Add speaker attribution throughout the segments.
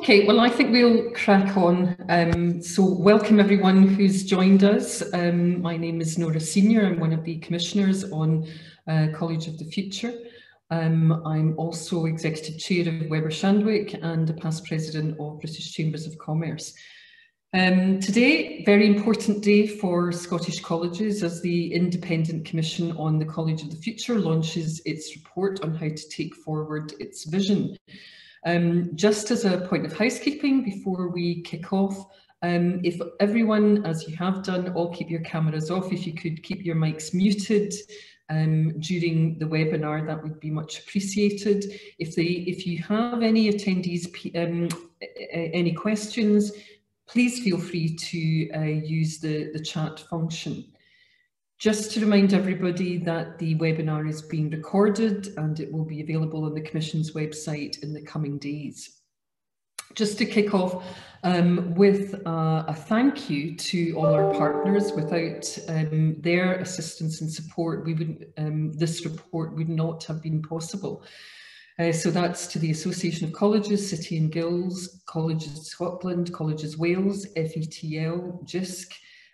Speaker 1: Okay, well, I think we'll crack on. So welcome everyone who's joined us. My name is Nora Senior. I'm one of the commissioners on College of the Future. I'm also Executive Chair of Webber Shandwick and a past President of British Chambers of Commerce. Today, very important day for Scottish colleges as the Independent Commission on the College of the Future launches its report on how to take forward its vision. Just as a point of housekeeping before we kick off, if everyone, as you have done, all keep your cameras off, if you could keep your mics muted during the webinar, that would be much appreciated. If you have any attendees, any questions, please feel free to use the chat function. Just to remind everybody that the webinar is being recorded and it will be available on the Commission's website in the coming days. Just to kick off with a thank you to all our partners. Without their assistance and support, this report would not have been possible. So that's to the Association of Colleges, City and Guilds, Colleges Scotland, Colleges Wales, FETL, JISC,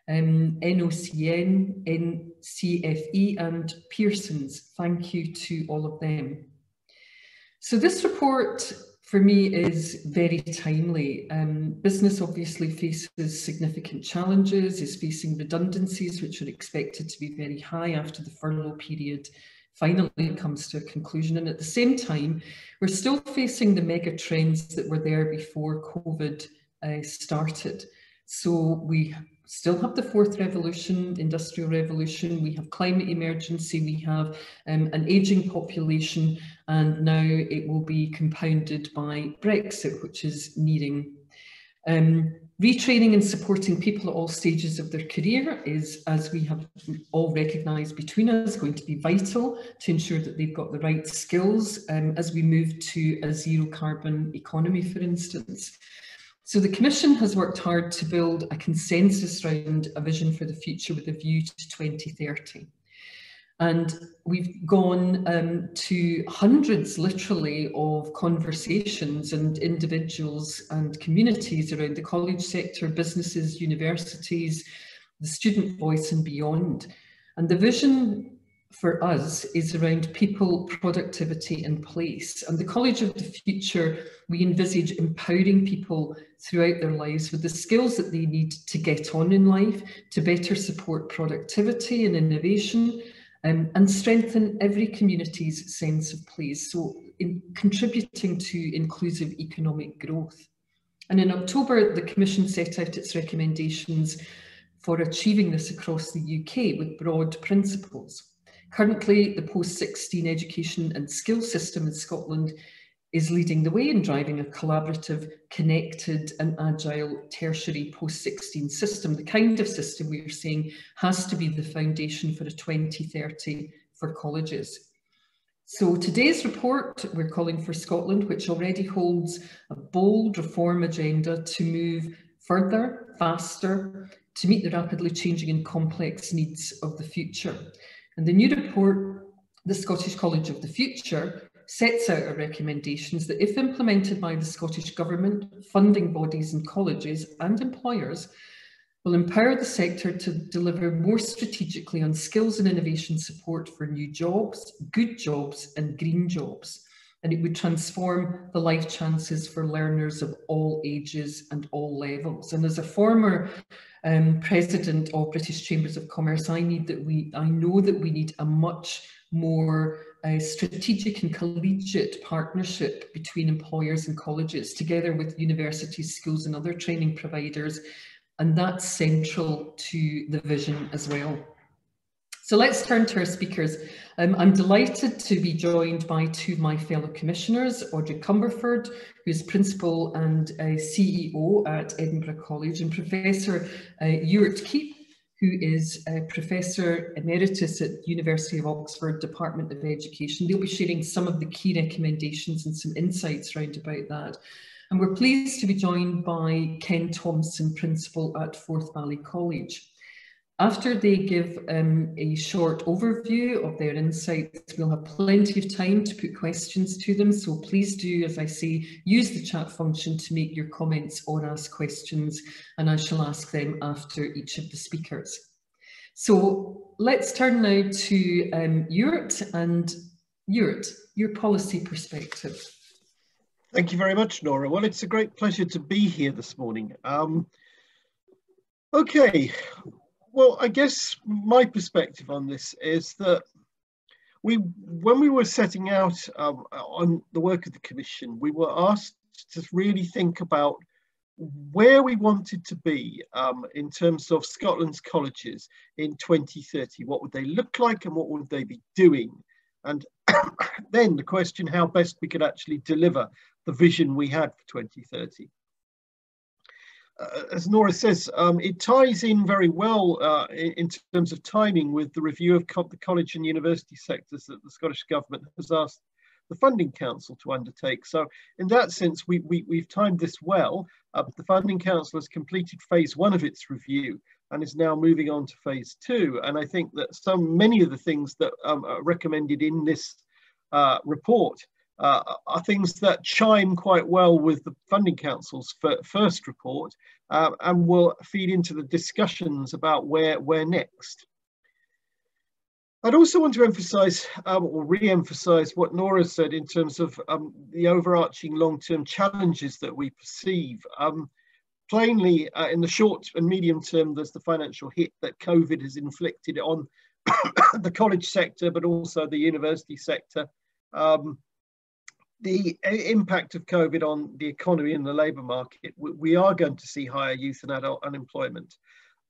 Speaker 1: NOCN, NCFE and Pearson's. Thank you to all of them. So this report for me is very timely. Business obviously faces significant challenges, is facing redundancies which are expected to be very high after the furlough period finally comes to a conclusion. And at the same time, we're still facing the mega trends that were there before COVID started. So we still have the fourth revolution, industrial revolution, we have climate emergency, we have an ageing population, and now it will be compounded by Brexit, which is nearing. Retraining and supporting people at all stages of their career is, as we have all recognised between us, going to be vital to ensure that they've got the right skills as we move to a zero carbon economy, for instance. So the Commission has worked hard to build a consensus around a vision for the future with a view to 2030. And we've gone to hundreds, literally, of conversations and individuals and communities around the college sector, businesses, universities, the student voice and beyond. And the vision for us is around people, productivity and place. And the College of the Future, we envisage empowering people throughout their lives with the skills that they need to get on in life, to better support productivity and innovation, and strengthen every community's sense of place, so in contributing to inclusive economic growth. And in October, the Commission set out its recommendations for achieving this across the UK with broad principles. Currently, the post-16 education and skills system in Scotland is leading the way in driving a collaborative, connected and agile tertiary post-16 system, the kind of system we are saying has to be the foundation for a 2030 for colleges. So today's report, we're calling for Scotland, which already holds a bold reform agenda to move further, faster, to meet the rapidly changing and complex needs of the future. And the new report, the Scottish College of the Future, sets out our recommendations that, if implemented by the Scottish Government, funding bodies and colleges and employers, will empower the sector to deliver more strategically on skills and innovation support for new jobs, good jobs and green jobs. And it would transform the life chances for learners of all ages and all levels. And as a former president of British Chambers of Commerce, I know that we need a much more strategic and collegiate partnership between employers and colleges, together with universities, schools and other training providers. And that's central to the vision as well. So let's turn to our speakers. I'm delighted to be joined by two of my fellow commissioners, Audrey Cumberford, who is Principal and CEO at Edinburgh College, and Professor Ewart Keep, who is a Professor Emeritus at University of Oxford, Department of Education. They'll be sharing some of the key recommendations and some insights round about that. And we're pleased to be joined by Ken Thompson, Principal at Forth Valley College. After they give a short overview of their insights, we'll have plenty of time to put questions to them. So please do, as I say, use the chat function to make your comments or ask questions, and I shall ask them after each of the speakers. So let's turn now to Jurt, and Jurt, your policy perspective.
Speaker 2: Thank you very much, Nora. Well, it's a great pleasure to be here this morning. Okay. Well, I guess my perspective on this is that when we were setting out on the work of the Commission, we were asked to really think about where we wanted to be in terms of Scotland's colleges in 2030. What would they look like and what would they be doing? And then the question, how best we could actually deliver the vision we had for 2030. As Nora says, it ties in very well in terms of timing with the review of the college and university sectors that the Scottish Government has asked the Funding Council to undertake. So in that sense, we've timed this well. The Funding Council has completed phase 1 of its review and is now moving on to phase 2. And I think that many of the things that are recommended in this report are things that chime quite well with the Funding Council's first report and will feed into the discussions about where next. I'd also want to emphasise or re-emphasise what Nora said in terms of the overarching long-term challenges that we perceive. Plainly, in the short and medium term, there's the financial hit that COVID has inflicted on the college sector, but also the university sector. The impact of COVID on the economy and the labour market, we are going to see higher youth and adult unemployment,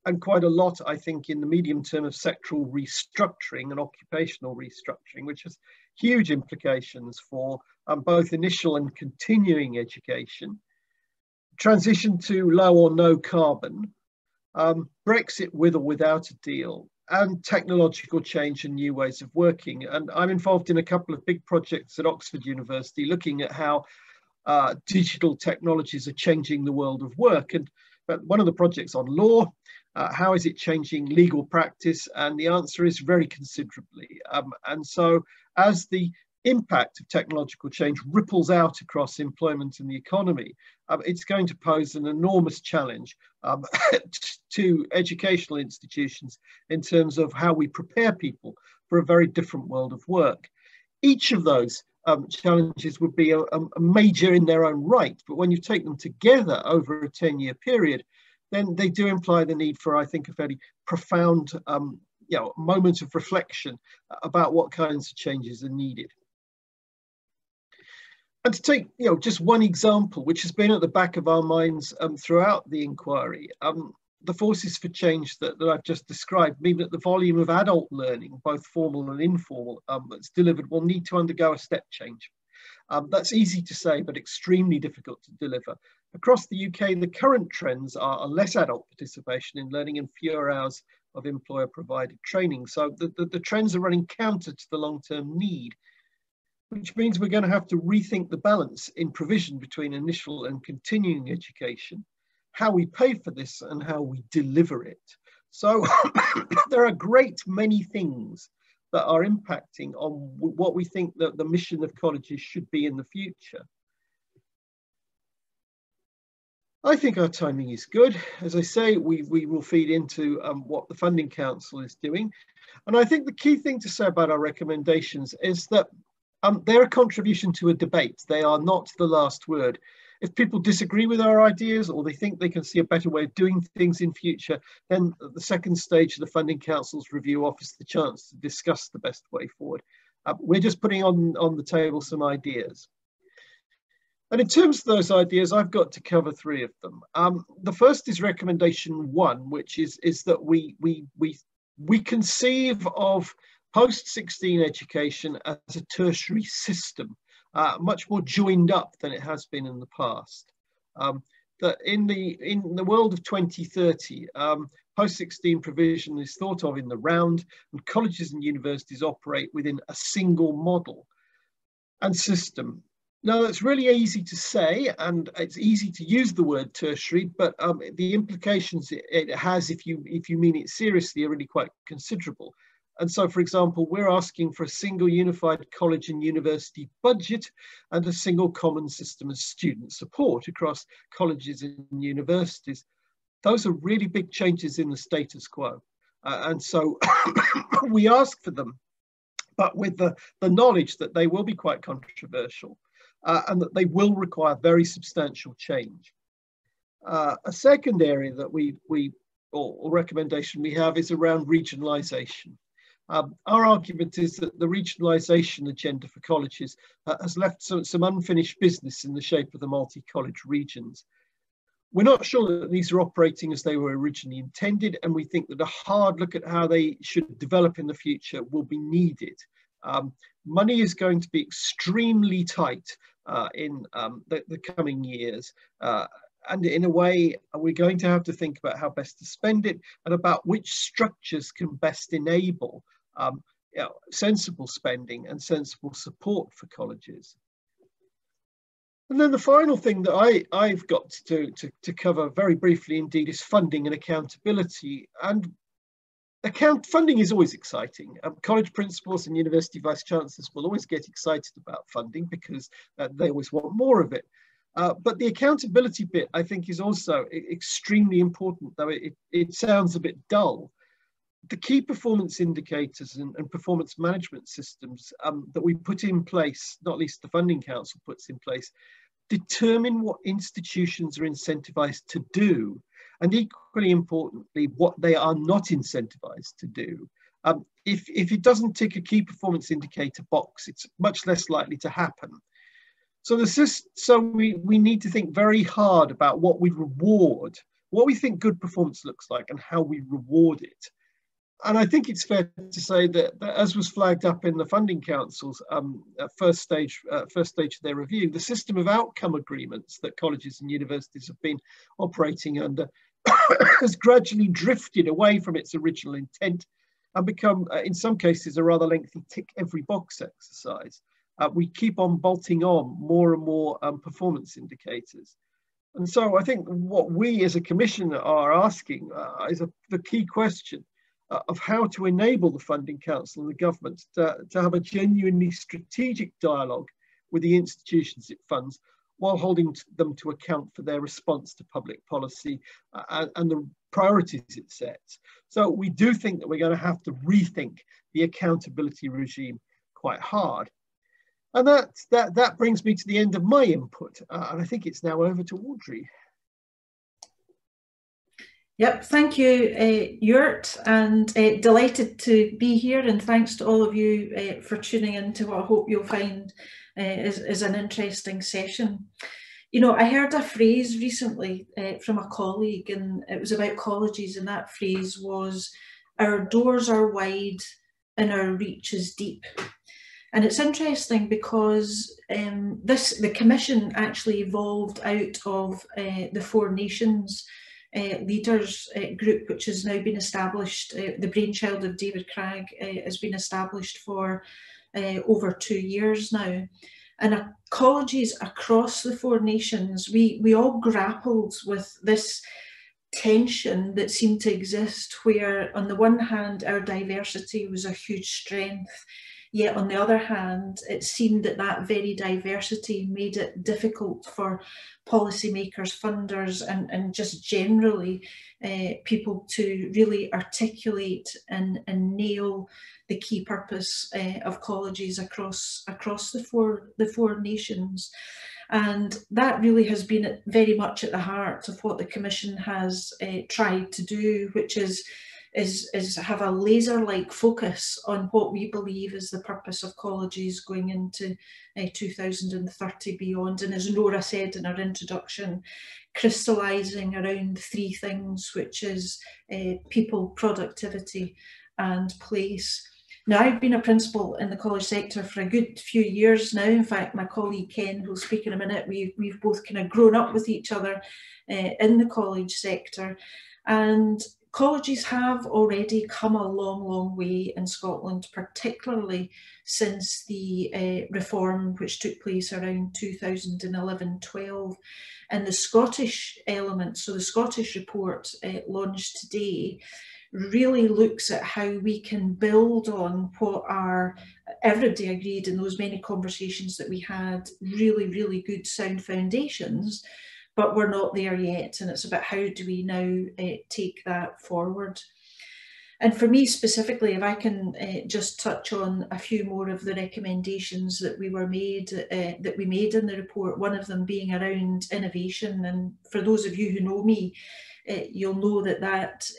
Speaker 2: and quite a lot, I think, in the medium term of sectoral restructuring and occupational restructuring, which has huge implications for both initial and continuing education, transition to low or no carbon, Brexit with or without a deal, and technological change and new ways of working. And I'm involved in a couple of big projects at Oxford University looking at how digital technologies are changing the world of work. And one of the projects on law, how is it changing legal practice? And the answer is very considerably. And so as the impact of technological change ripples out across employment and the economy, it's going to pose an enormous challenge to educational institutions in terms of how we prepare people for a very different world of work. Each of those challenges would be a major in their own right, but when you take them together over a 10-year period, then they do imply the need for, I think, a fairly profound moment of reflection about what kinds of changes are needed. And to take just one example, which has been at the back of our minds throughout the inquiry, the forces for change that I've just described mean that the volume of adult learning, both formal and informal, that's delivered will need to undergo a step change. That's easy to say, but extremely difficult to deliver. Across the UK, the current trends are less adult participation in learning and fewer hours of employer-provided training. So the trends are running counter to the long-term need, which means we're going to have to rethink the balance in provision between initial and continuing education, how we pay for this and how we deliver it. So there are a great many things that are impacting on what we think that the mission of colleges should be in the future. I think our timing is good. As I say, we will feed into what the Funding Council is doing. And I think the key thing to say about our recommendations is that they're a contribution to a debate. They are not the last word. If people disagree with our ideas or they think they can see a better way of doing things in future, then the second stage of the Funding Council's review offers the chance to discuss the best way forward. We're just putting on the table some ideas. And in terms of those ideas, I've got to cover 3 of them. The first is recommendation 1, which is that we conceive of post-16 education as a tertiary system, much more joined up than it has been in the past. That in the world of 2030, post-16 provision is thought of in the round, and colleges and universities operate within a single model and system. No, it's really easy to say, and it's easy to use the word tertiary, but the implications it has, if you mean it seriously, are really quite considerable. And so, for example, we're asking for a single unified college and university budget and a single common system of student support across colleges and universities. Those are really big changes in the status quo. And so we ask for them, but with the knowledge that they will be quite controversial. And that they will require very substantial change. A second area that or recommendation we have is around regionalisation. Our argument is that the regionalisation agenda for colleges has left some unfinished business in the shape of the multi-college regions. We're not sure that these are operating as they were originally intended, and we think that a hard look at how they should develop in the future will be needed. Money is going to be extremely tight in the coming years. And in a way, we're going to have to think about how best to spend it and about which structures can best enable sensible spending and sensible support for colleges. And then the final thing that I've got to cover very briefly indeed is funding and accountability. And funding is always exciting. College principals and university vice chancellors will always get excited about funding because they always want more of it. But the accountability bit, I think, is also extremely important, though it sounds a bit dull. The key performance indicators and performance management systems that we put in place, not least the Funding Council puts in place, determine what institutions are incentivized to do, and equally importantly, what they are not incentivized to do. If it doesn't tick a key performance indicator box, it's much less likely to happen. So we need to think very hard about what we reward, what we think good performance looks like, and how we reward it. And I think it's fair to say that as was flagged up in the Funding Council's first stage of their review, the system of outcome agreements that colleges and universities have been operating under has gradually drifted away from its original intent and become, in some cases, a rather lengthy tick every box exercise. We keep on bolting on more and more performance indicators. And so I think what we as a commission are asking is the key question of how to enable the Funding Council and the government to have a genuinely strategic dialogue with the institutions it funds, while holding them to account for their response to public policy and the priorities it sets. So we do think that we're going to have to rethink the accountability regime quite hard. And that brings me to the end of my input. And I think it's now over to Audrey.
Speaker 3: Yep, thank you, Jurt, and delighted to be here, and thanks to all of you for tuning in to what I hope you'll find is an interesting session. You know, I heard a phrase recently from a colleague, and it was about colleges, and that phrase was, "Our doors are wide and our reach is deep." And it's interesting because the commission actually evolved out of the Four Nations leaders group, which has now been established. The brainchild of David Cragg has been established for over 2 years now. And colleges across the Four Nations, we all grappled with this tension that seemed to exist, where on the one hand our diversity was a huge strength, yet on the other hand it seemed that that very diversity made it difficult for policymakers, funders, and just generally people to really articulate and nail the key purpose of colleges across the four nations. And that really has been very much at the heart of what the Commission has tried to do, which is have a laser-like focus on what we believe is the purpose of colleges going into 2030 beyond. And as Nora said in her introduction, crystallising around 3 things, which is people, productivity and place. Now, I've been a principal in the college sector for a good few years now. In fact, my colleague Ken, who'll speak in a minute, we've both kind of grown up with each other in the college sector. And Colleges have already come a long, long way in Scotland, particularly since the reform which took place around 2011-12. And the Scottish element, so the Scottish report launched today, really looks at how we can build on what are, everybody agreed in those many conversations that we had, really, really good sound foundations, but we're not there yet. And it's about how do we now take that forward. And for me specifically, if I can just touch on a few more of the recommendations that we made in the report, one of them being around innovation. And for those of you who know me, you'll know that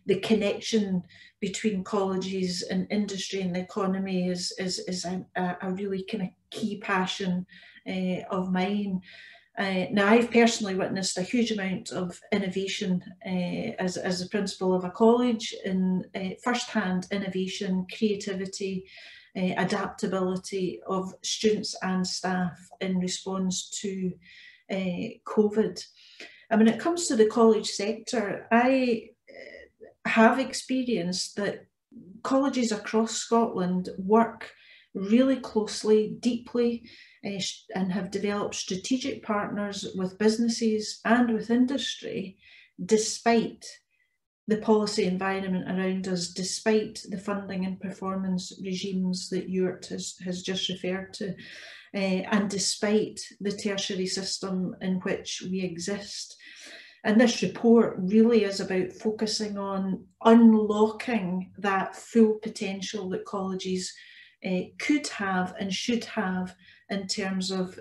Speaker 3: the connection between colleges and industry and the economy is a really kind of key passion of mine. Now, I've personally witnessed a huge amount of innovation as the principal of a college, in first-hand innovation, creativity, adaptability of students and staff in response to COVID. And when it comes to the college sector, I have experienced that colleges across Scotland work really closely, deeply, and have developed strategic partners with businesses and with industry, despite the policy environment around us, despite the funding and performance regimes that Ewart has just referred to, and despite the tertiary system in which we exist. And this report really is about focusing on unlocking that full potential that colleges could have and should have in terms of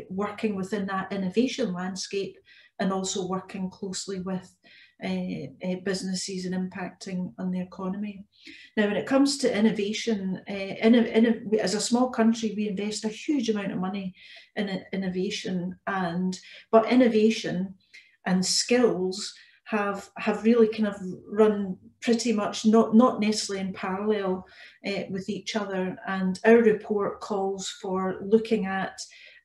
Speaker 3: working within that innovation landscape, and also working closely with businesses and impacting on the economy. Now, when it comes to innovation, as a small country, we invest a huge amount of money in innovation, but innovation and skills have really kind of run pretty much not necessarily in parallel with each other. And our report calls for looking at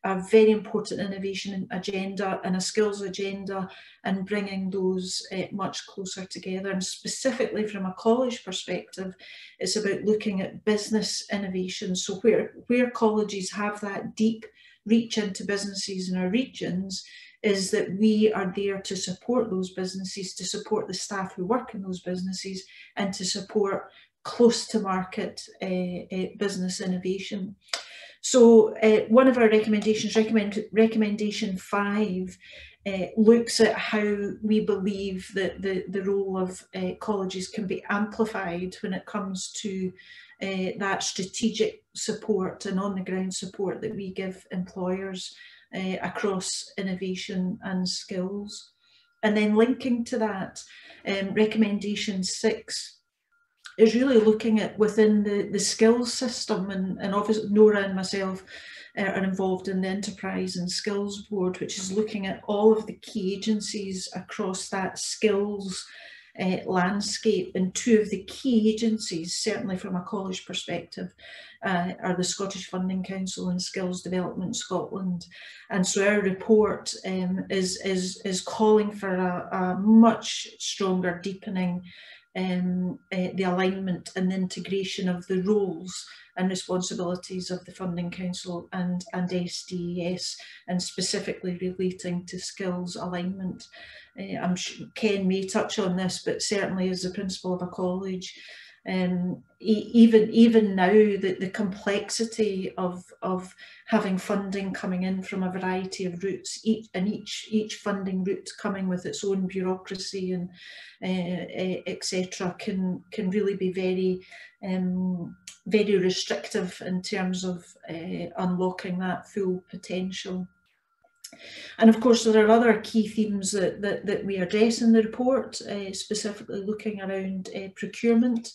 Speaker 3: a very important innovation agenda and a skills agenda, and bringing those much closer together. And specifically from a college perspective, it's about looking at business innovation. So where colleges have that deep reach into businesses in our regions, is that we are there to support those businesses, to support the staff who work in those businesses, and to support close to market business innovation. So one of our recommendations, recommendation 5, looks at how we believe that the role of colleges can be amplified when it comes to that strategic support and on the ground support that we give employers across innovation and skills. And then linking to that, recommendation 6 is really looking at within the skills system, and obviously Nora and myself are involved in the Enterprise and Skills Board, which is looking at all of the key agencies across that skills landscape. And 2 of the key agencies, certainly from a college perspective, are the Scottish Funding Council and Skills Development Scotland. And so our report is calling for a much stronger deepening the alignment and the integration of the roles and responsibilities of the Funding Council and SDES, and specifically relating to skills alignment. I'm sure Ken may touch on this, but certainly as the principal of a college, even now, the complexity of having funding coming in from a variety of routes, each funding route coming with its own bureaucracy and etc., can really be very very restrictive in terms of unlocking that full potential. And of course, there are other key themes that we address in the report, specifically looking around procurement.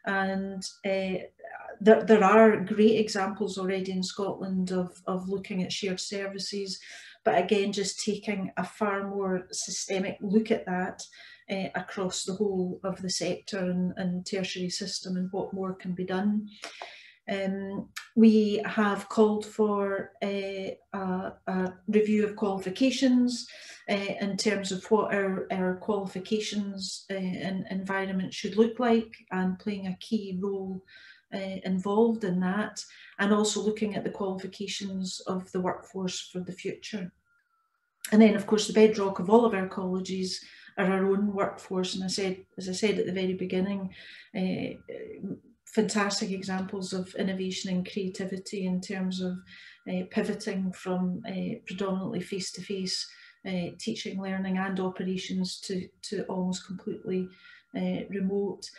Speaker 3: And there are great examples already in Scotland of looking at shared services, but again, just taking a far more systemic look at that across the whole of the sector and tertiary system, and what more can be done. We have called for a review of qualifications in terms of what our qualifications and environment should look like, and playing a key role involved in that, and also looking at the qualifications of the workforce for the future. And then, of course, the bedrock of all of our colleges are our own workforce. And as I said at the very beginning, fantastic examples of innovation and creativity in terms of pivoting from predominantly face-to-face teaching, learning and operations to almost completely remote.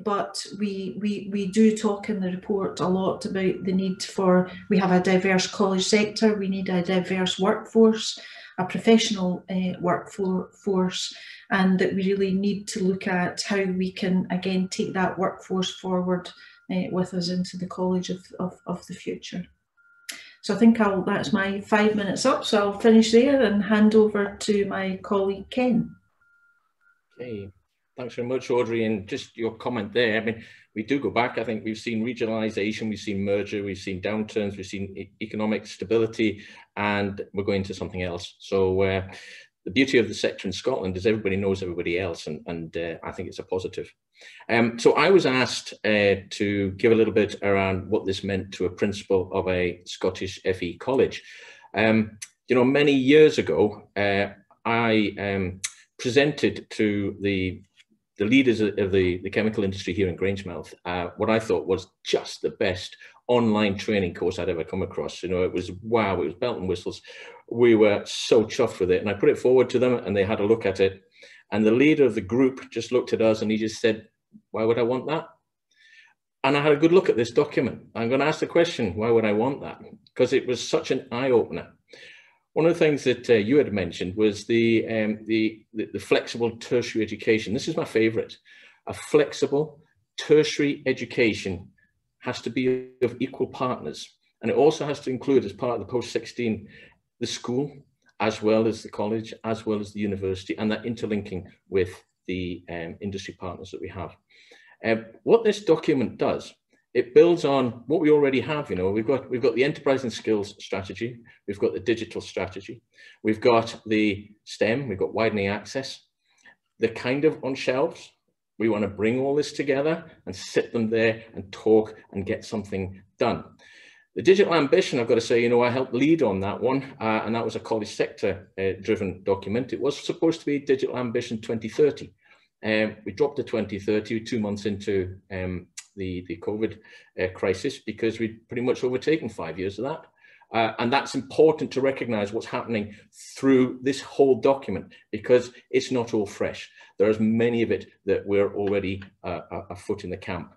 Speaker 3: But we do talk in the report a lot about the need for, we have a diverse college sector, we need a diverse workforce, a professional workforce, and that we really need to look at how we can again take that workforce forward with us into the college of the future. So I think that's my 5 minutes up, so I'll finish there and hand over to my colleague Ken.
Speaker 4: Okay, thanks very much, Audrey, and just your comment there. I mean, we do go back. I think we've seen regionalisation, we've seen merger, we've seen downturns, we've seen economic stability, and we're going to something else. So the beauty of the sector in Scotland is everybody knows everybody else, and I think it's a positive. So I was asked to give a little bit around what this meant to a principal of a Scottish FE college. You know, many years ago, I presented to the leaders of the chemical industry here in Grangemouth what I thought was just the best online training course I'd ever come across. You know, it was wow, it was belt and whistles. We were so chuffed with it, and I put it forward to them, and they had a look at it. And the leader of the group just looked at us, and he just said, "Why would I want that?" And I had a good look at this document. I'm going to ask the question, why would I want that? Because it was such an eye-opener. One of the things that you had mentioned was the flexible tertiary education. This is my favorite. A flexible tertiary education has to be of equal partners. And it also has to include, as part of the post-16, the school, as well as the college, as well as the university, and that interlinking with the industry partners that we have. What this document does, it builds on what we already have. You know, we've got the enterprise and skills strategy, we've got the digital strategy, we've got the STEM, we've got widening access. They're kind of on shelves. We want to bring all this together and sit them there and talk and get something done. The digital ambition, I've got to say, you know, I helped lead on that one, and that was a college sector driven document. It was supposed to be Digital Ambition 2030. We dropped to 2030 2 months into the COVID crisis, because we'd pretty much overtaken 5 years of that. And that's important to recognize what's happening through this whole document, because it's not all fresh. There's many of it that we're already a foot in the camp.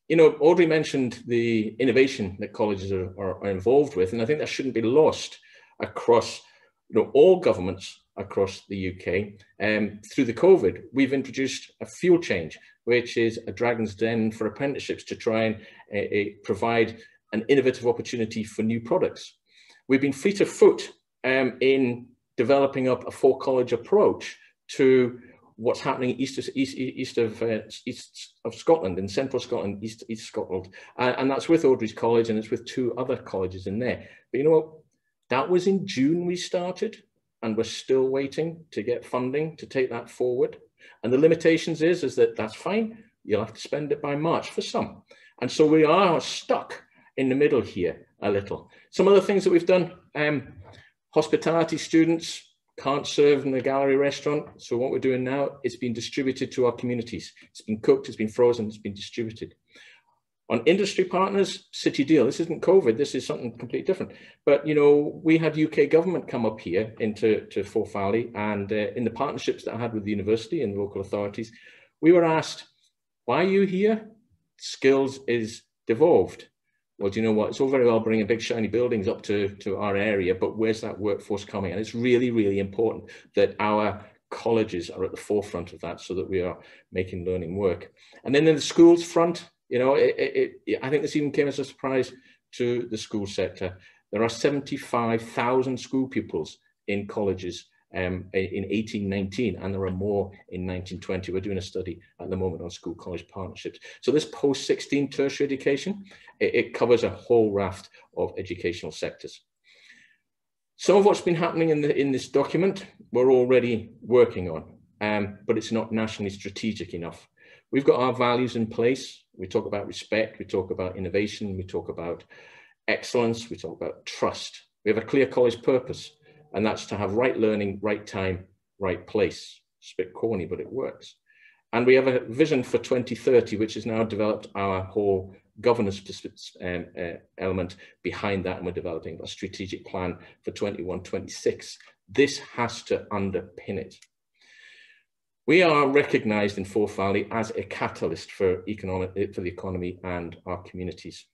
Speaker 4: You know, Audrey mentioned the innovation that colleges are involved with, and I think that shouldn't be lost across, you know, all governments across the UK. Through the COVID, we've introduced a fuel change, which is a dragon's den for apprenticeships to try and provide an innovative opportunity for new products. We've been fleet of foot in developing up a 4-college approach to what's happening east of Scotland, in central Scotland, east Scotland. And that's with Audrey's college, and it's with 2 other colleges in there. But you know what? That was in June we started, and we're still waiting to get funding to take that forward. And the limitations is that that's fine. You'll have to spend it by March for some. And so we are stuck in the middle here a little. Some of the things that we've done, hospitality students can't serve in the gallery restaurant. So what we're doing now, it's been distributed to our communities. It's been cooked, it's been frozen, it's been distributed. On industry partners, City Deal, this isn't COVID, this is something completely different. But, you know, we had UK government come up here into Forth Valley, and in the partnerships that I had with the university and local authorities, we were asked, why are you here? Skills is devolved. Well, do you know what? It's all very well bringing big shiny buildings up to our area, but where's that workforce coming? And it's really, really important that our colleges are at the forefront of that, so that we are making learning work. And then in the schools front, you know, I think this even came as a surprise to the school sector. There are 75,000 school pupils in colleges in 1819, and there are more in 1920. We're doing a study at the moment on school-college partnerships. So this post-16 tertiary education, it covers a whole raft of educational sectors. Some of what's been happening in this document, we're already working on, but it's not nationally strategic enough. We've got our values in place. We talk about respect, we talk about innovation, we talk about excellence, we talk about trust. We have a clear college purpose, and that's to have right learning, right time, right place. It's a bit corny, but it works. And we have a vision for 2030, which has now developed our whole governance element behind that, and we're developing a strategic plan for 21-26. This has to underpin it. We are recognised in Forth Valley as a catalyst for the economy and our communities.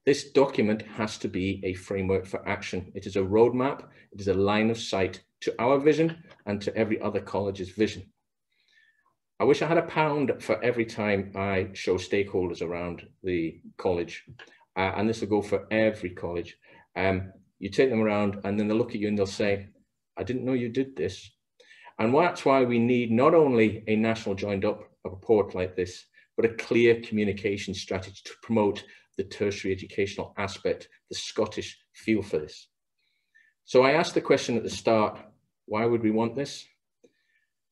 Speaker 4: This document has to be a framework for action. It is a roadmap. It is a line of sight to our vision and to every other college's vision. I wish I had £1 for every time I show stakeholders around the college, and this will go for every college. You take them around and then they'll look at you and they'll say, I didn't know you did this. And that's why we need not only a national joined up report like this, but a clear communication strategy to promote the tertiary educational aspect, the Scottish feel for this. So I asked the question at the start, why would we want this?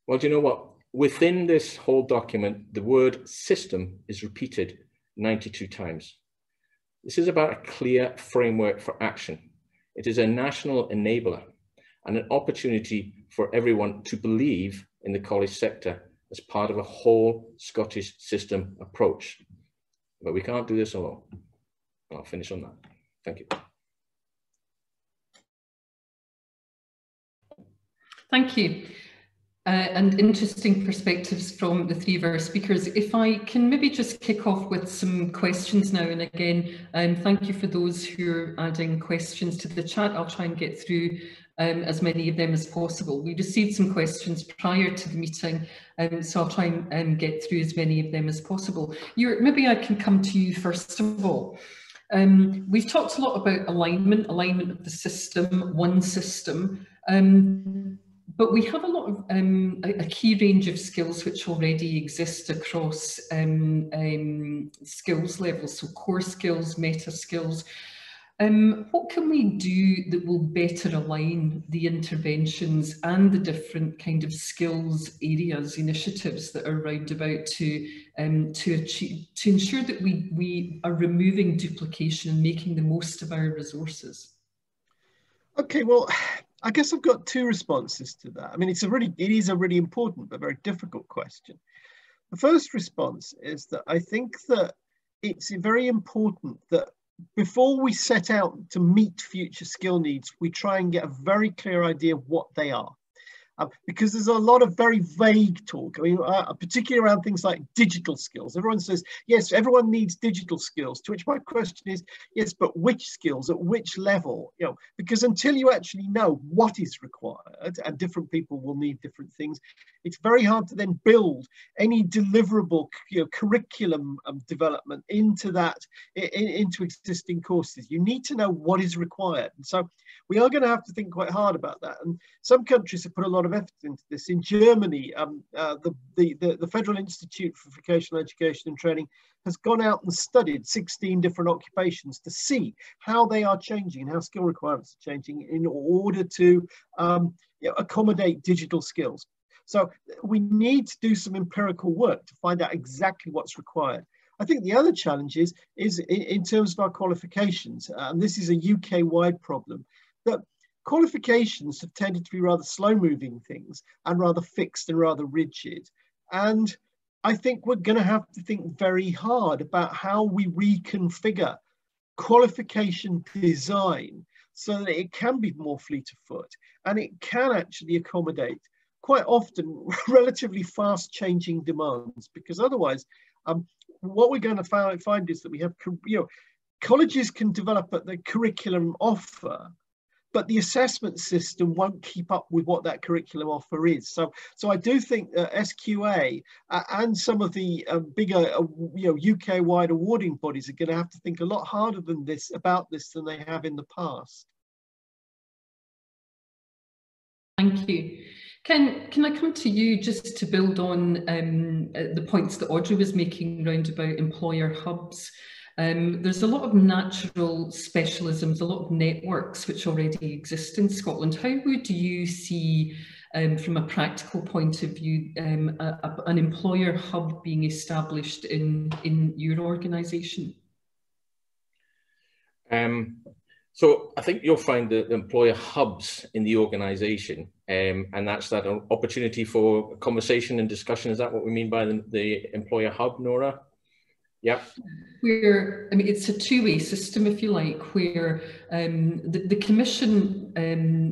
Speaker 4: Well, do you know what? Within this whole document, the word system is repeated 92 times. This is about a clear framework for action. It is a national enabler and an opportunity for everyone to believe in the college sector as part of a whole Scottish system approach. But we can't do this alone. I'll finish on that. Thank you.
Speaker 1: Thank you. And interesting perspectives from the three of our speakers. If I can maybe just kick off with some questions now, and again, thank you for those who are adding questions to the chat. I'll try and get through as many of them as possible. We received some questions prior to the meeting, so I'll try and get through as many of them as possible. Maybe I can come to you first of all. We've talked a lot about alignment of the system, one system. But we have a lot of a key range of skills which already exist across skills levels, so core skills, meta skills. What can we do that will better align the interventions and the different kind of skills areas, initiatives that are round about to ensure that we are removing duplication and making the most of our resources? Okay, well, I guess I've got two responses to that. I mean, it is a really important but very difficult question. The first response is that I think that it's very important that before we set out to meet future skill needs, we try and get a very clear idea of what they are. Because there's a lot of very vague talk, I mean, particularly around things like digital skills. Everyone says, yes, everyone needs digital skills, to which my question is, yes, but which skills, at which level? You know, because until you actually know what is required, and different people will need different things, it's very hard to then build any deliverable, you know, curriculum development into that, into existing courses. You need to know what is required. And so we are going to have to think quite hard about that. And some countries have put a lot of effort into this. In Germany, the Federal Institute for Vocational Education and Training has gone out and studied 16 different occupations to see how they are changing and how skill requirements are changing in order to you know, accommodate digital skills. So we need to do some empirical work to find out exactly what's required. I think the other challenge is in terms of our qualifications, and this is a UK-wide problem, that qualifications have tended to be rather slow-moving things and rather fixed and rather rigid. And I think we're going to have to think very hard about how we reconfigure qualification design so that it can be more fleet of foot and it can actually accommodate quite often relatively fast-changing demands. Because otherwise, what we're going to find is that we have, you know, colleges can develop at the curriculum offer, but the assessment system won't keep up with what that curriculum offer is. So I do think SQA and some of the bigger, you know, UK-wide awarding bodies are going to have to think a lot harder about this than they have in the past. Thank you. Can I come to you just to build on the points that Audrey was making around about employer hubs? There's a lot of natural specialisms, a lot of networks which already exist in Scotland. How would you see, from a practical point of view, an employer hub being established in your organisation?
Speaker 4: So I think you'll find the employer hubs in the organisation, and that's that opportunity for conversation and discussion. Is that what we mean by the employer hub, Nora? Yeah.
Speaker 1: Where, I mean, it's a two-way system, if you like, where the Commission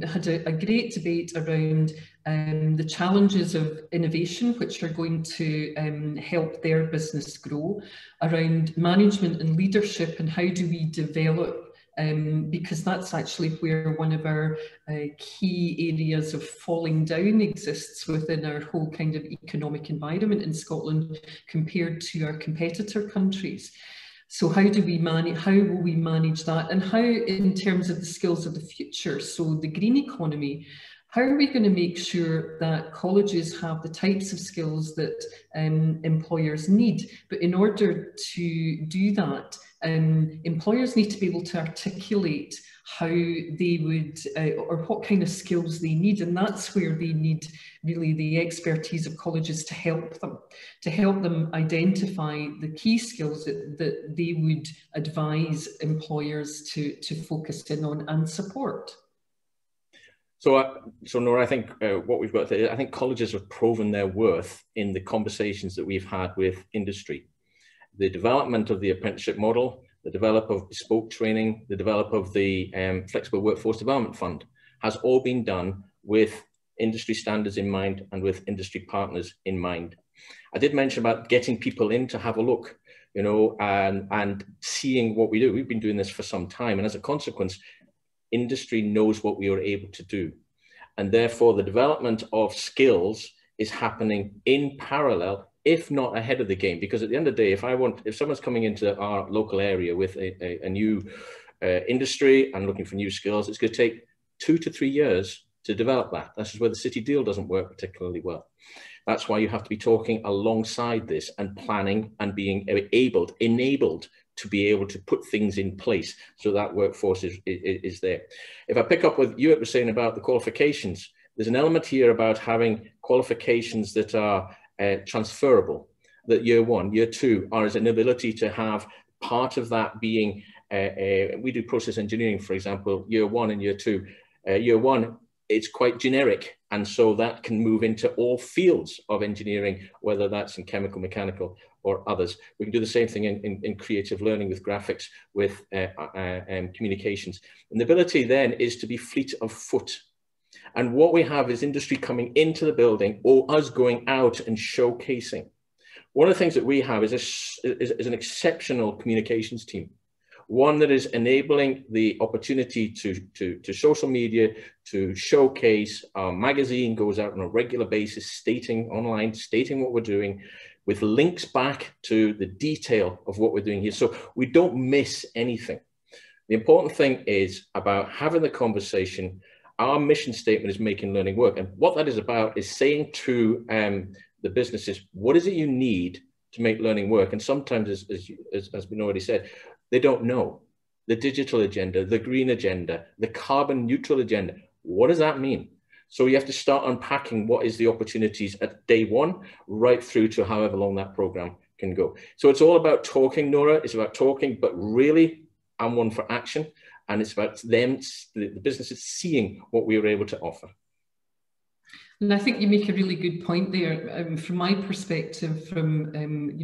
Speaker 1: had a great debate around the challenges of innovation, which are going to help their business grow, around management and leadership, and how do we develop, because that's actually where one of our key areas of falling down exists within our whole kind of economic environment in Scotland compared to our competitor countries. So how will we manage that, and how, in terms of the skills of the future, so the green economy, how are we going to make sure that colleges have the types of skills that employers need? But in order to do that, employers need to be able to articulate how they would, or what kind of skills they need. And that's where they need really the expertise of colleges to help them identify the key skills that they would advise employers to focus in on and support.
Speaker 4: So Nora, I think what we've got there, I think colleges have proven their worth in the conversations that we've had with industry. The development of the apprenticeship model, the development of bespoke training, the development of the Flexible Workforce Development Fund has all been done with industry standards in mind and with industry partners in mind. I did mention about getting people in to have a look, you know, and seeing what we do. We've been doing this for some time, and as a consequence, industry knows what we are able to do. And therefore, the development of skills is happening in parallel, if not ahead of the game. Because at the end of the day, if someone's coming into our local area with a new industry and looking for new skills, it's going to take 2 to 3 years to develop that. That's where the city deal doesn't work particularly well. That's why you have to be talking alongside this and planning and being enabled to be able to put things in place so that workforce is there. If I pick up what you were saying about the qualifications, there's an element here about having qualifications that are transferable, that year 1, year 2 are as an ability to have part of that being, we do process engineering, for example, year 1 and year 2. Year 1, it's quite generic, and so that can move into all fields of engineering, whether that's in chemical, mechanical, or others. We can do the same thing in creative learning with graphics, with communications. And the ability then is to be fleet of foot. And what we have is industry coming into the building or us going out and showcasing. One of the things that we have is an exceptional communications team. One that is enabling the opportunity to social media, to showcase. Our magazine goes out on a regular basis, online, stating what we're doing, with links back to the detail of what we're doing here. So we don't miss anything. The important thing is about having the conversation. Our mission statement is making learning work. And what that is about is saying to the businesses, what is it you need to make learning work? And sometimes, as has been already said, they don't know. The digital agenda, the green agenda, the carbon neutral agenda. What does that mean? So you have to start unpacking what is the opportunities at day 1, right through to however long that program can go. So it's all about talking, Nora. It's about talking, but really, I'm one for action. And it's about them, the businesses, seeing what we were able to offer.
Speaker 1: And I think you make a really good point there. From my perspective, from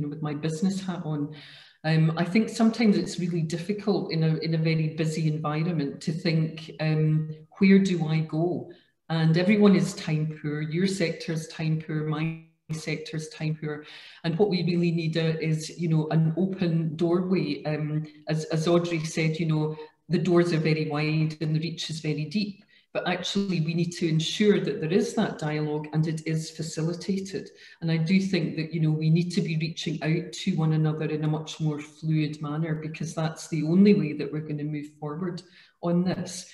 Speaker 1: with my business hat on, I think sometimes it's really difficult in a very busy environment to think, where do I go? And everyone is time poor. Your sector's time poor, my sector's time poor. And what we really need is, an open doorway. As Audrey said, the doors are very wide and the reach is very deep. But actually, we need to ensure that there is that dialogue and it is facilitated. And I do think that, we need to be reaching out to one another in a much more fluid manner, because that's the only way that we're going to move forward on this.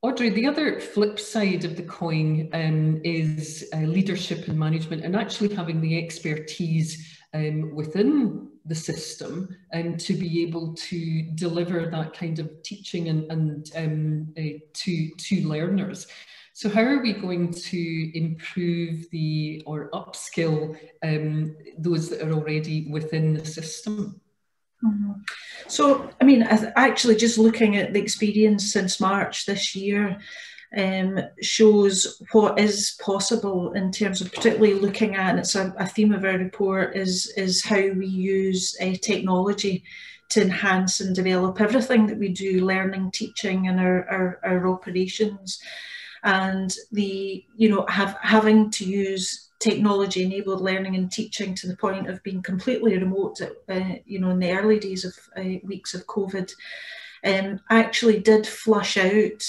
Speaker 1: Audrey, the other flip side of the coin is leadership and management, and actually having the expertise within the system to be able to deliver that kind of teaching and to learners. So how are we going to improve or upskill those that are already within the system?
Speaker 3: Mm-hmm. So, I mean, actually just looking at the experience since March this year shows what is possible in terms of particularly looking at, and it's a theme of our report, is how we use technology to enhance and develop everything that we do, learning, teaching, and our operations. And having to use technology-enabled learning and teaching to the point of being completely remote, in the early days of weeks of COVID, actually did flush out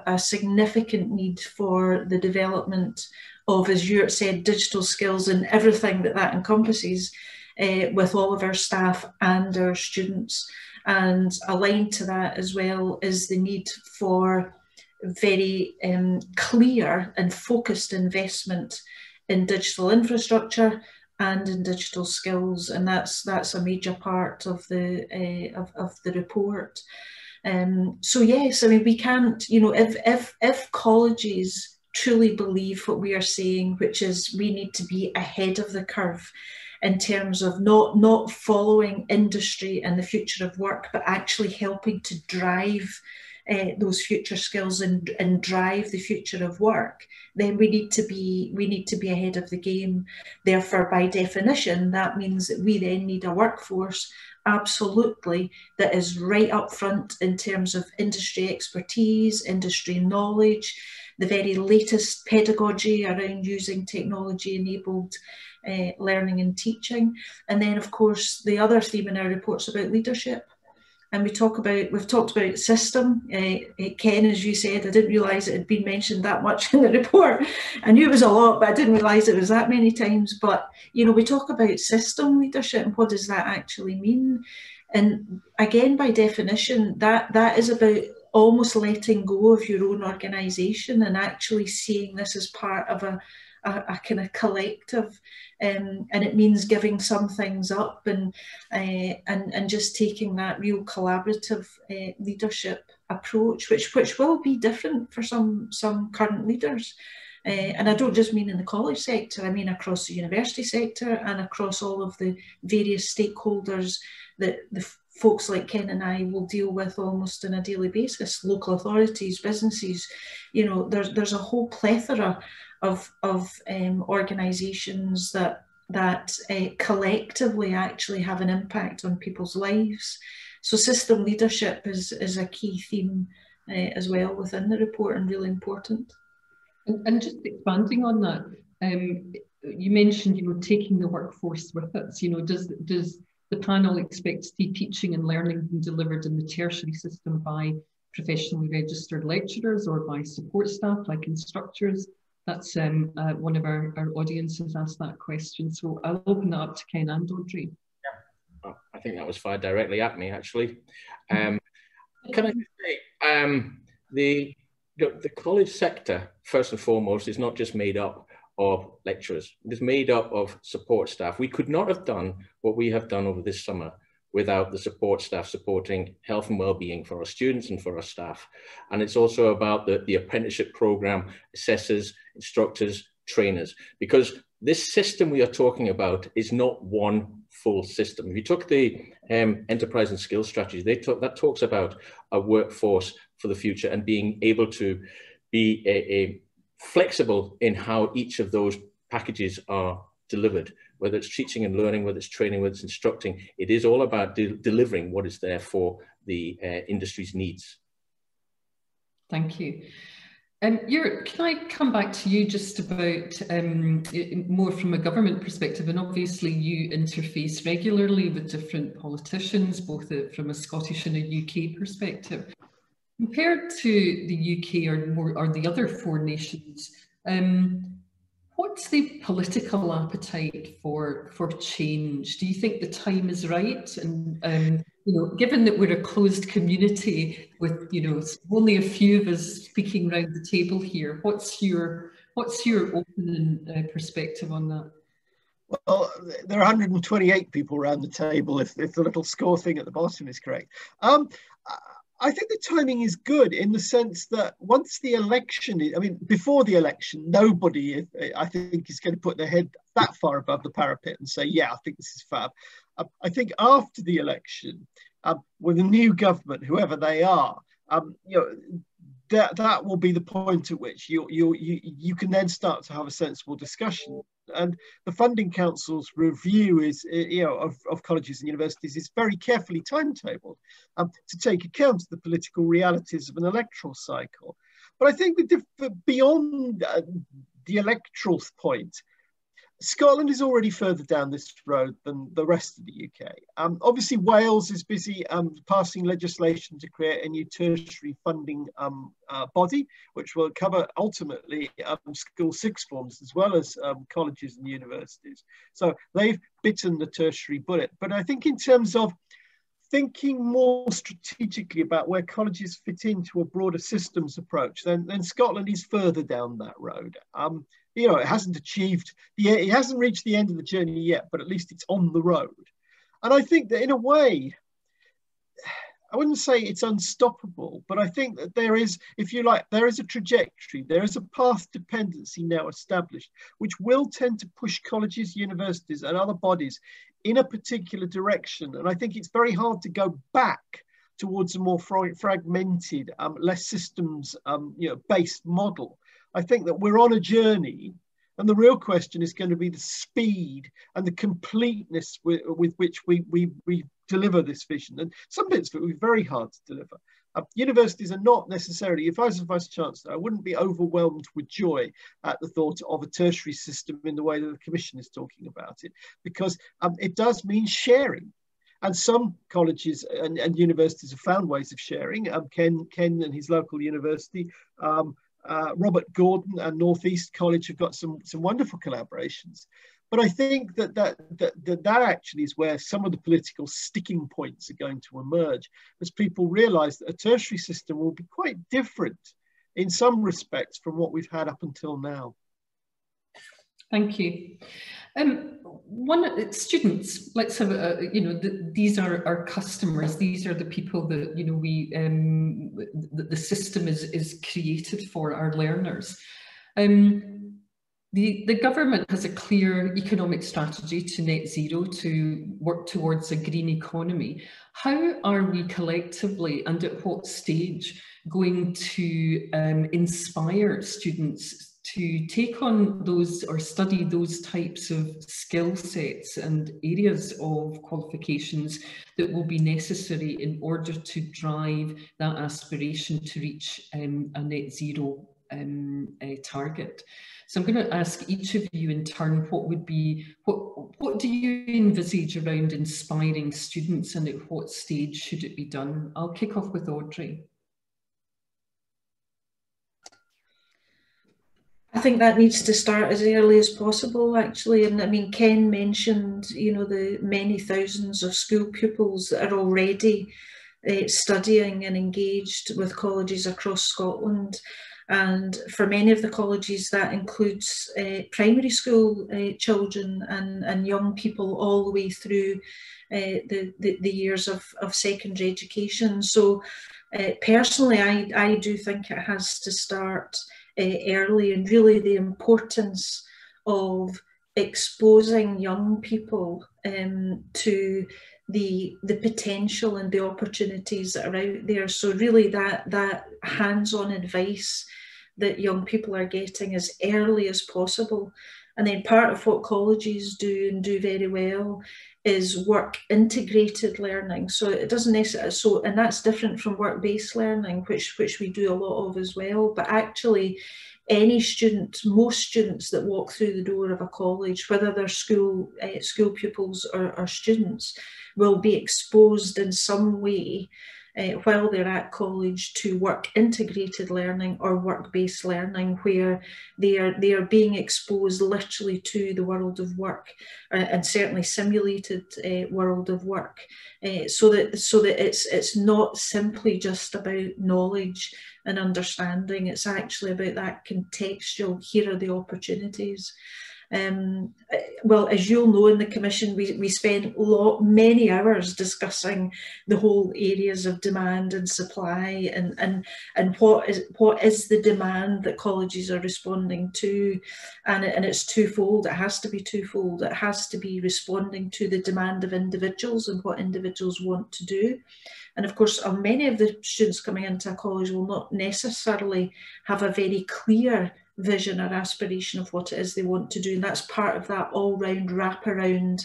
Speaker 3: a significant need for the development of, as Jurt said, digital skills and everything that encompasses with all of our staff and our students. And aligned to that as well is the need for very clear and focused investment in digital infrastructure and in digital skills, and that's a major part of the report. So yes, I mean, we can't, if colleges truly believe what we are saying, which is we need to be ahead of the curve in terms of not following industry and the future of work, but actually helping to drive those future skills and drive the future of work, then we need to be ahead of the game. Therefore, by definition, that means that we then need a workforce, absolutely, that is right up front in terms of industry expertise, industry knowledge, the very latest pedagogy around using technology-enabled learning and teaching. And then, of course, the other theme in our report's about leadership. And we've talked about system. Ken, as you said, I didn't realise it had been mentioned that much in the report. I knew it was a lot, but I didn't realise it was that many times. But, we talk about system leadership and what does that actually mean? And again, by definition, that is about almost letting go of your own organisation and actually seeing this as part of a kind of collective, and it means giving some things up and just taking that real collaborative leadership approach, which will be different for some current leaders. And I don't just mean in the college sector, I mean across the university sector and across all of the various stakeholders that the folks like Ken and I will deal with almost on a daily basis, local authorities, businesses. There's a whole plethora of organisations that collectively actually have an impact on people's lives. So system leadership is a key theme as well within the report, and really important.
Speaker 1: And just expanding on that, you mentioned taking the workforce with us. Does the panel expect to see teaching and learning being delivered in the tertiary system by professionally registered lecturers or by support staff like instructors? That's one of our audiences asked that question. So I'll open that up to Ken and Audrey.
Speaker 4: Yeah, well, I think that was fired directly at me, actually. Can I say, the college sector, first and foremost, is not just made up of lecturers. It is made up of support staff. We could not have done what we have done over this summer without the support staff supporting health and well-being for our students and for our staff. And it's also about the apprenticeship program, assessors, instructors, trainers, because this system we are talking about is not one full system. If you took the enterprise and skills strategy, that talks about a workforce for the future and being able to be a flexible in how each of those packages are delivered, whether it's teaching and learning, whether it's training, whether it's instructing. It is all about delivering what is there for the industry's needs.
Speaker 1: Thank you. Jurt, can I come back to you just about more from a government perspective? And obviously you interface regularly with different politicians, both from a Scottish and a UK perspective. Compared to the UK or the other four nations, what's the political appetite for change? Do you think the time is right? And you know, given that we're a closed community with, you know, only a few of us speaking around the table here, what's your opening perspective on that?
Speaker 2: Well, there are 128 people around the table, if the little score thing at the bottom is correct. I think the timing is good in the sense that once the election, I mean, before the election, nobody, I think, is going to put their head that far above the parapet and say, yeah, I think this is fab. I think after the election, with a new government, whoever they are, you know, that will be the point at which you can then start to have a sensible discussion. And the Funding Council's review is, you know, of colleges and universities is very carefully timetabled to take account of the political realities of an electoral cycle. But I think beyond the electoral point, Scotland is already further down this road than the rest of the UK. Obviously, Wales is busy passing legislation to create a new tertiary funding body, which will cover ultimately school sixth forms as well as colleges and universities. So they've bitten the tertiary bullet. But I think in terms of thinking more strategically about where colleges fit into a broader systems approach, then Scotland is further down that road. You know, it hasn't reached the end of the journey yet, but at least it's on the road. And I think that in a way, I wouldn't say it's unstoppable, but I think that there is, if you like, there is a trajectory, there is a path dependency now established, which will tend to push colleges, universities, and other bodies in a particular direction. And I think it's very hard to go back towards a more fragmented, less systems, based model. I think that we're on a journey, and the real question is going to be the speed and the completeness with which we deliver this vision. And some bits of it will be very hard to deliver. Universities are not necessarily, if I was a Vice Chancellor, I wouldn't be overwhelmed with joy at the thought of a tertiary system in the way that the Commission is talking about it, because it does mean sharing. And some colleges and universities have found ways of sharing. Ken and his local university, Robert Gordon and North East College have got some wonderful collaborations. But I think that actually is where some of the political sticking points are going to emerge, as people realise that a tertiary system will be quite different in some respects from what we've had up until now.
Speaker 1: Thank you. Students, let's have these are our customers. These are the people that the system is created for, our learners. The government has a clear economic strategy to net zero, to work towards a green economy. How are we collectively, and at what stage, going to inspire students to take on those or study those types of skill sets and areas of qualifications that will be necessary in order to drive that aspiration to reach a net zero target? So I'm going to ask each of you in turn, what do you envisage around inspiring students, and at what stage should it be done? I'll kick off with Audrey.
Speaker 3: I think that needs to start as early as possible, actually. And I mean, Ken mentioned, the many thousands of school pupils that are already studying and engaged with colleges across Scotland. And for many of the colleges, that includes primary school children and young people all the way through the years of secondary education. So personally, I do think it has to start early, and really the importance of exposing young people to the potential and the opportunities that are out there. So really that hands-on advice that young people are getting as early as possible. And then part of what colleges do and do very well is work integrated learning. So it doesn't necessarily, and that's different from work-based learning, which we do a lot of as well. But actually, any student, most students that walk through the door of a college, whether they're school pupils or students, will be exposed in some way while they're at college to work integrated learning or work-based learning, where they are being exposed literally to the world of work, and certainly simulated world of work, so that it's not simply just about knowledge and understanding. It's actually about that contextual, here are the opportunities. Well, as you'll know, in the Commission, we spent many hours discussing the whole areas of demand and supply, and what is the demand that colleges are responding to, and it's twofold. It has to be twofold. It has to be responding to the demand of individuals and what individuals want to do. And of course, many of the students coming into a college will not necessarily have a very clear vision or aspiration of what it is they want to do, and that's part of that all-round wraparound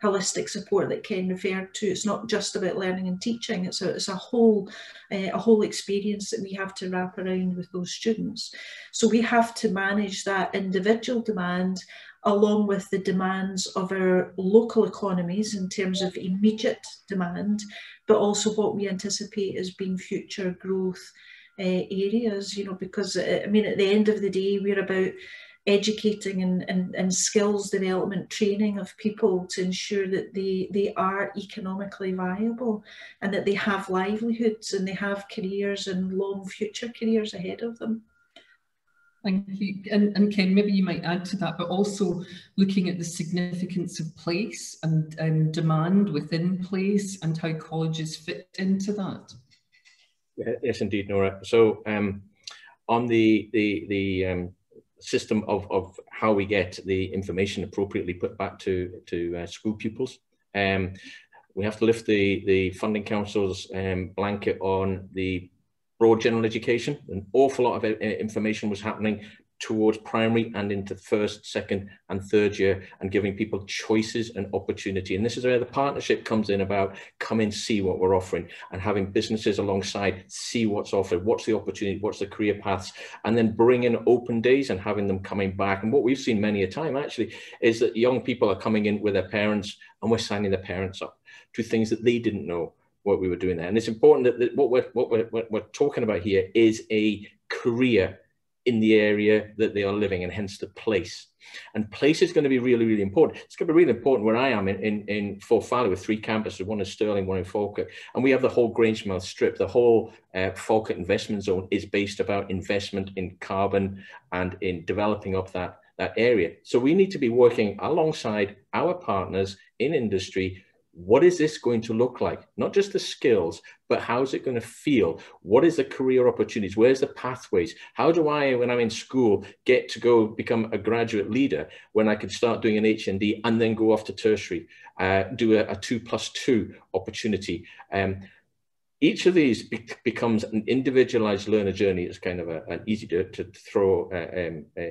Speaker 3: holistic support that Ken referred to. It's not just about learning and teaching, it's a whole experience that we have to wrap around with those students. So we have to manage that individual demand along with the demands of our local economies in terms of immediate demand, but also what we anticipate as being future growth areas, you know, because I mean, at the end of the day, we're about educating and skills development, training of people to ensure that they are economically viable and that they have livelihoods and they have careers and long future careers ahead of them.
Speaker 1: Thank you. And Ken, maybe you might add to that, but also looking at the significance of place and demand within place and how colleges fit into that.
Speaker 4: Yes, indeed, Nora. So on the system of how we get the information appropriately put back to school pupils, we have to lift the Funding Council's blanket on the broad general education. An awful lot of information was happening towards primary and into first, second and third year, and giving people choices and opportunity. And this is where the partnership comes in, about come and see what we're offering, and having businesses alongside see what's offered, what's the opportunity, what's the career paths, and then bring in open days and having them coming back. And what we've seen many a time actually is that young people are coming in with their parents, and we're signing their parents up to things that they didn't know what we were doing there. And it's important that what we're talking about here is a career in the area that they are living, and hence the place. And place is going to be really, really important. It's going to be really important where I am in Forth Valley with 3 campuses, one in Stirling, one in Falkirk. And we have the whole Grangemouth strip. The whole Falkirk investment zone is based about investment in carbon and in developing up that area. So we need to be working alongside our partners in industry. What is this going to look like? Not just the skills, but how's it going to feel? What is the career opportunities? Where's the pathways? How do I, when I'm in school, get to go become a graduate leader when I can start doing an HND and then go off to tertiary, do a 2+2 opportunity? Each of these becomes an individualized learner journey. It's kind of an easy to throw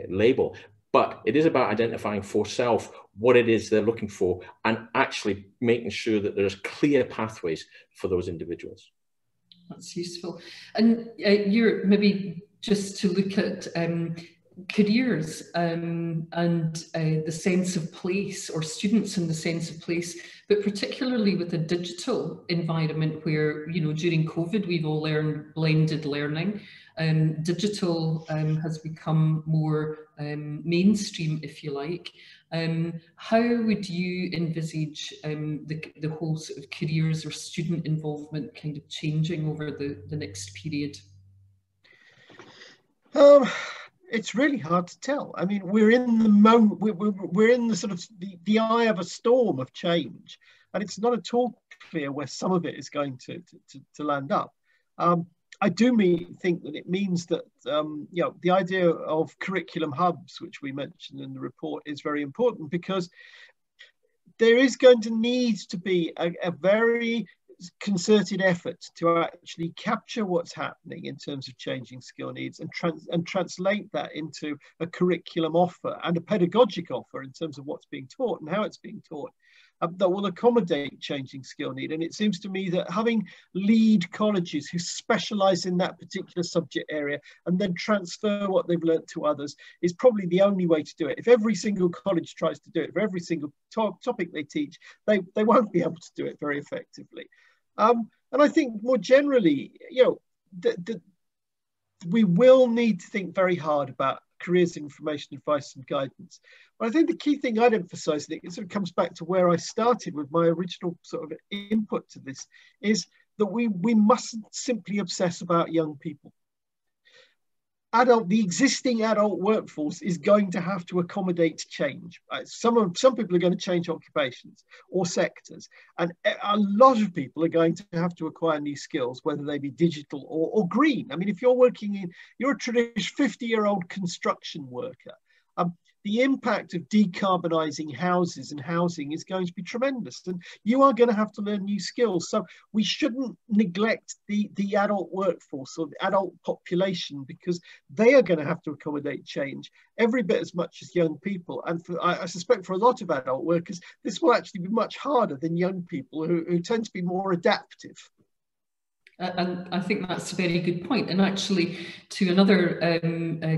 Speaker 4: label. But it is about identifying for self what it is they're looking for, and actually making sure that there's clear pathways for those individuals.
Speaker 1: That's useful. And you're maybe just to look at careers and the sense of place, or students in the sense of place, but particularly with a digital environment where, you know, during COVID, we've all learned blended learning. Digital has become more mainstream, if you like. How would you envisage the whole sort of careers or student involvement kind of changing over the next period?
Speaker 2: It's really hard to tell. I mean, we're in the moment, we're in the sort of the eye of a storm of change, and it's not at all clear where some of it is going to land up. I do think that it means that you know, the idea of curriculum hubs, which we mentioned in the report, is very important, because there is going to need to be a very concerted effort to actually capture what's happening in terms of changing skill needs and translate that into a curriculum offer and a pedagogic offer in terms of what's being taught and how it's being taught that will accommodate changing skill need. And it seems to me that having lead colleges who specialize in that particular subject area and then transfer what they've learnt to others is probably the only way to do it. If every single college tries to do it, for every single topic they teach, they won't be able to do it very effectively. And I think more generally, we will need to think very hard about careers information, advice and guidance. But I think the key thing I'd emphasize, Nick, it sort of comes back to where I started with my original sort of input to this, is that we mustn't simply obsess about young people. The existing adult workforce is going to have to accommodate change. Some people are going to change occupations or sectors, and a lot of people are going to have to acquire new skills, whether they be digital or green. I mean, if you're a traditional 50-year-old construction worker, the impact of decarbonising houses and housing is going to be tremendous, and you are going to have to learn new skills. So we shouldn't neglect the adult workforce or the adult population, because they are going to have to accommodate change every bit as much as young people. And I suspect for a lot of adult workers, this will actually be much harder than young people who tend to be more adaptive.
Speaker 1: And I think that's a very good point. And actually, to another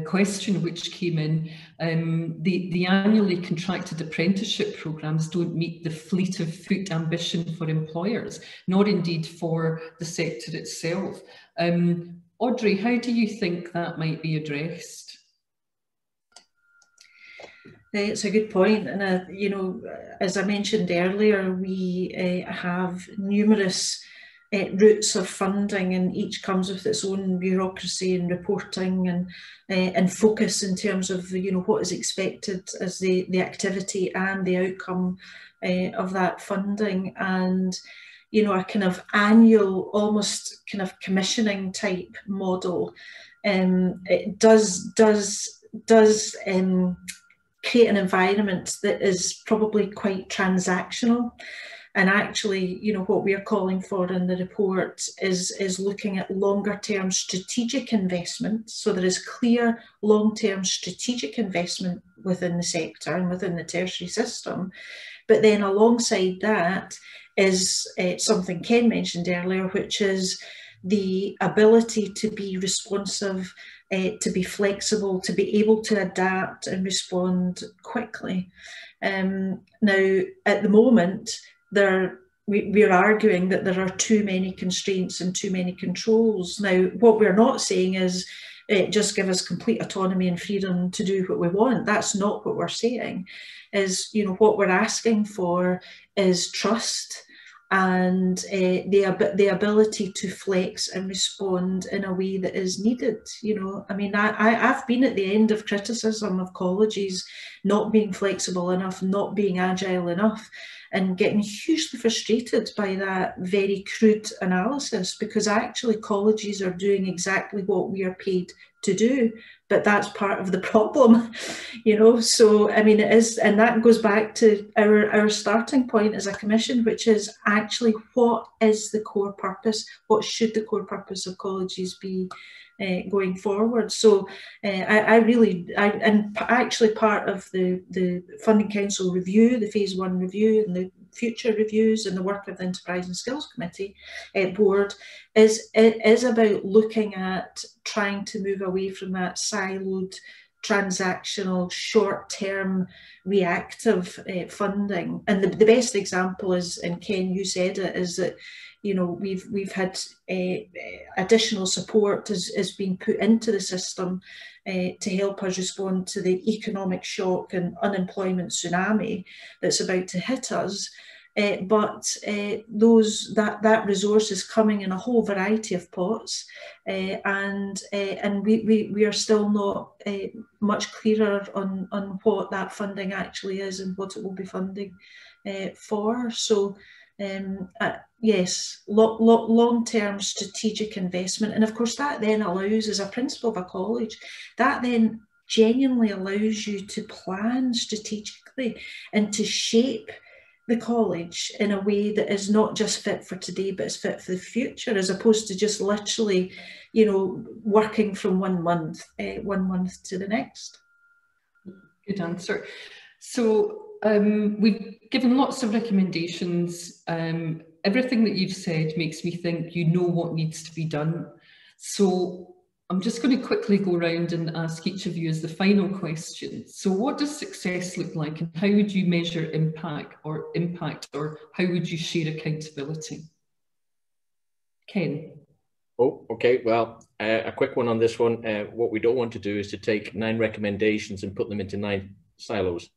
Speaker 1: question which came in, the annually contracted apprenticeship programmes don't meet the fleet of foot ambition for employers, nor indeed for the sector itself. Audrey, how do you think that might be addressed?
Speaker 3: It's a good point. And, as I mentioned earlier, we have numerous routes of funding, and each comes with its own bureaucracy and reporting and focus in terms of what is expected as the activity and the outcome of that funding. And a kind of annual, almost kind of commissioning type model, it does create an environment that is probably quite transactional. And actually, what we are calling for in the report is looking at longer term strategic investment. So there is clear long-term strategic investment within the sector and within the tertiary system. But then alongside that is something Ken mentioned earlier, which is the ability to be responsive, to be flexible, to be able to adapt and respond quickly. Now, at the moment, we're arguing that there are too many constraints and too many controls. Now, what we're not saying is just give us complete autonomy and freedom to do what we want. That's not what we're saying. What we're asking for is trust and the ability to flex and respond in a way that is needed. I mean, I've been at the end of criticism of colleges not being flexible enough, not being agile enough, and getting hugely frustrated by that very crude analysis, because actually colleges are doing exactly what we are paid to do, but that's part of the problem, So, I mean, it is, and that goes back to our starting point as a commission, which is actually what is the core purpose? What should the core purpose of colleges be going forward? So and actually part of the Funding Council review, the phase 1 review and the future reviews and the work of the Enterprise and Skills Committee board is about looking at trying to move away from that siloed, transactional, short-term, reactive funding. And the best example is, and Ken, you said it, is that we've had additional support has been put into the system to help us respond to the economic shock and unemployment tsunami that's about to hit us. But that resource is coming in a whole variety of pots, and we are still not much clearer on what that funding actually is and what it will be funding for. So yes, long-term strategic investment, and of course that then allows, as a principal of a college, that then genuinely allows you to plan strategically and to shape the college in a way that is not just fit for today, but is fit for the future, as opposed to just literally, working from 1 month to the next.
Speaker 1: Good answer. So we've given lots of recommendations. Everything that you've said makes me think what needs to be done. So I'm just going to quickly go around and ask each of you as the final question. So what does success look like, and how would you measure impact, or how would you share accountability? Ken.
Speaker 4: Oh, okay. Well, a quick one on this one. What we don't want to do is to take 9 recommendations and put them into 9 silos.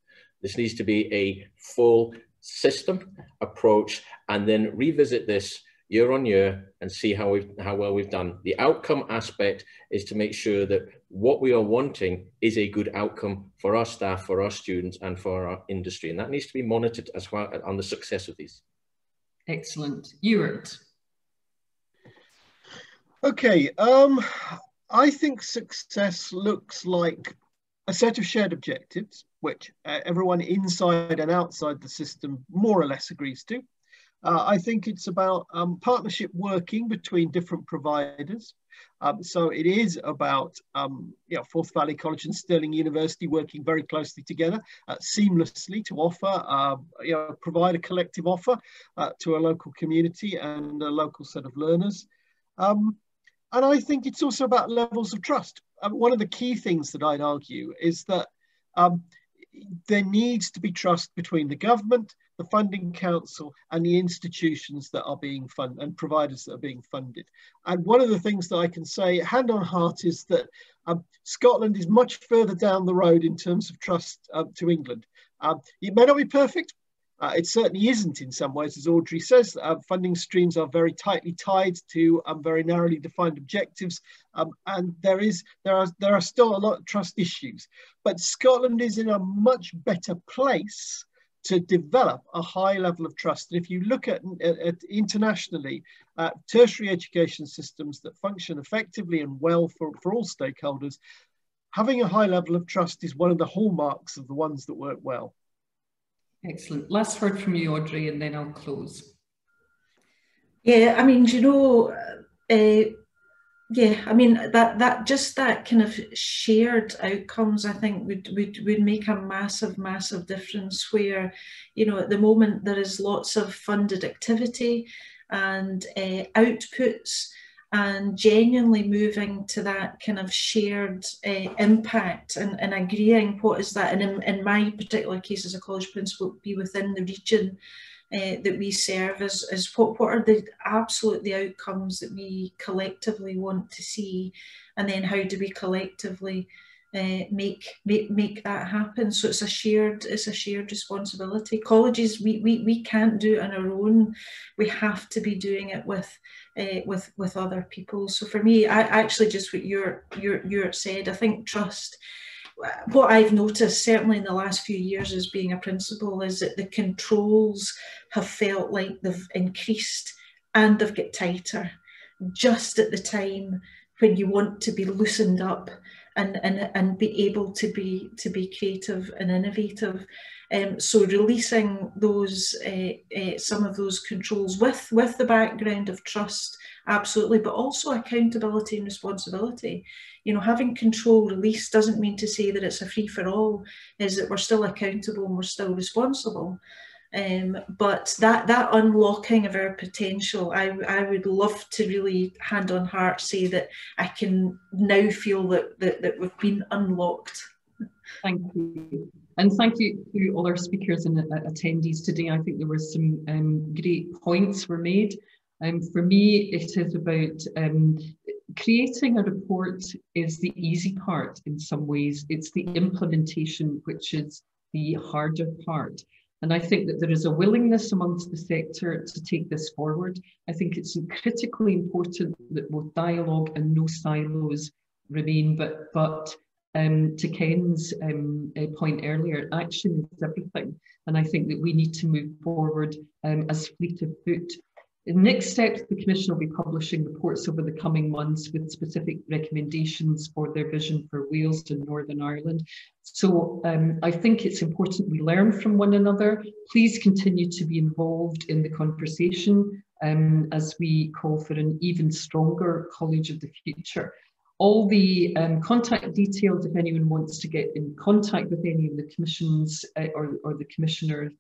Speaker 4: This needs to be a full system approach, and then revisit this year on year and see how well we've done. The outcome aspect is to make sure that what we are wanting is a good outcome for our staff, for our students, and for our industry, and that needs to be monitored as well on the success of these.
Speaker 1: Excellent. Ewart.
Speaker 2: Okay, I think success looks like a set of shared objectives, which everyone inside and outside the system more or less agrees to. I think it's about partnership working between different providers. So it is about Forth Valley College and Stirling University working very closely together seamlessly to offer, provide a collective offer to a local community and a local set of learners. And I think it's also about levels of trust. One of the key things that I'd argue is that there needs to be trust between the government, the funding council, and the institutions that are being funded and providers that are being funded. And one of the things that I can say hand on heart is that Scotland is much further down the road in terms of trust to England. It may not be perfect. It certainly isn't in some ways, as Audrey says. Funding streams are very tightly tied to very narrowly defined objectives, and there are still a lot of trust issues. But Scotland is in a much better place to develop a high level of trust. And if you look at internationally, tertiary education systems that function effectively and well for all stakeholders, having a high level of trust is one of the hallmarks of the ones that work well.
Speaker 1: Excellent. Last word from you, Audrey, and then I'll close.
Speaker 3: Yeah, I mean, that kind of shared outcomes, I think, would make a massive difference. Where, at the moment there is lots of funded activity and outputs, and genuinely moving to that kind of shared impact and agreeing what is that, and in my particular case as a college principal, be within the region that we serve, is what are the outcomes that we collectively want to see, and then how do we collectively make that happen. So it's a shared responsibility. Colleges, we can't do it on our own. We have to be doing it with other people. So for me, I actually, just what you said, I think trust. What I've noticed, certainly in the last few years as being a principal, is that the controls have felt like they've increased and they've got tighter, just at the time when you want to be loosened up and be able to be creative and innovative. So releasing those some of those controls with the background of trust, absolutely, but also accountability and responsibility. Having control released doesn't mean to say that it's a free for all, is that we're still accountable and we're still responsible. But that unlocking of our potential, I would love to really hand on heart say that I can now feel that we've been unlocked.
Speaker 1: Thank you. And thank you to all our speakers and attendees today. I think there were some great points were made. For me, it is about creating a report is the easy part in some ways. It's the implementation which is the harder part. And I think that there is a willingness amongst the sector to take this forward. I think it's critically important that both dialogue and no silos remain, but to Ken's point earlier, action is everything. And I think that we need to move forward as fleet of foot. In next steps, the Commission will be publishing reports over the coming months with specific recommendations for their vision for Wales and Northern Ireland. So I think it's important we learn from one another. Please continue to be involved in the conversation as we call for an even stronger College of the Future. All the contact details, if anyone wants to get in contact with any of the commissions or the commissioners,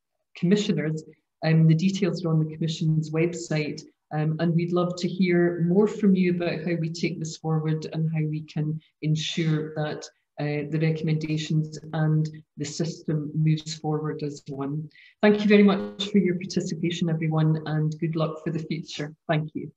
Speaker 1: the details are on the Commission's website, and we'd love to hear more from you about how we take this forward and how we can ensure that the recommendations and the system moves forward as one. Thank you very much for your participation, everyone, and good luck for the future. Thank you.